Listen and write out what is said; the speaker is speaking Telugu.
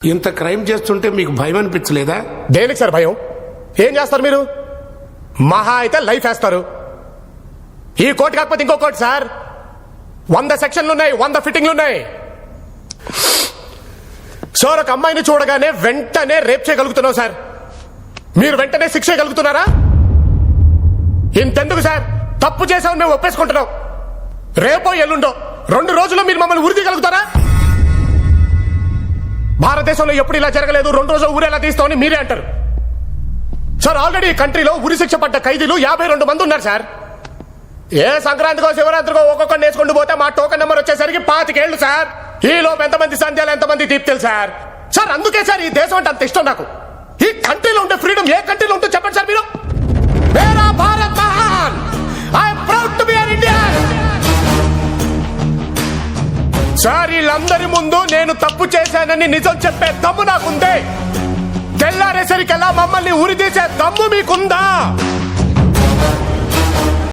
ఇంత క్రైమ్ చేస్తుంటే మీకు భయం అనిపించలేదా? దేనికి సార్ భయం? ఏం చేస్తారు మీరు? మహా అయితే లైఫ్ వేస్తారు. ఈ కోర్టు కాకపోతే ఇంకో కోర్టు సార్. 100 సెక్షన్లు ఉన్నాయి, 100 ఫిట్టింగ్లు ఉన్నాయి. సార్ ఒక అమ్మాయిని చూడగానే వెంటనే రేప్ చేయగలుగుతున్నావు సార్. మీరు వెంటనే శిక్ష చేయగలుగుతున్నారా? ఇంతెందుకు సార్, తప్పు చేసామని మేము ఒప్పేసుకుంటున్నాం. రేపో ఎల్లుండో 2 రోజుల్లో మీరు మమ్మల్ని ఉరి తీయగలుగుతారా? భారతదేశంలో ఎప్పుడు ఇలా జరగలేదు, 2 రోజులు ఊరేలా తీస్తామని మీరే అంటారు సార్. ఆల్రెడీ కంట్రీలో ఉరి శిక్ష పడ్డ ఖైదీలు 52 మంది ఉన్నారు సార్. ఏ సంక్రాంతికో శివరాత్రికో ఒక్కొక్కరిని వేసుకుంటూ పోతే మా టోకెన్ నెంబర్ వచ్చేసరికి 25 ఏళ్లు సార్. ఈ లోపు ఎంతమంది సంధ్యాలు, ఎంతమంది దీప్తులు సార్. సార్ అందుకే సార్ ఈ దేశం అంటే అంత ఇష్టం నాకు. ఈ కంట్రీలో ఉండే ఫ్రీడమ్ ఏ కంట్రీలో ఉంటుందో చెప్పండి సార్ మీరు. మేరా భారత్ మహాన్, I'm proud to be an Indian. Sir వీళ్ళందరి ముందు నేను తప్పు చేశానని నిజం చెప్పే దమ్ము నాకుందే. తెల్లారేసరికల్లా మమ్మల్ని ఉరి తీసే దమ్ము మీకుందా?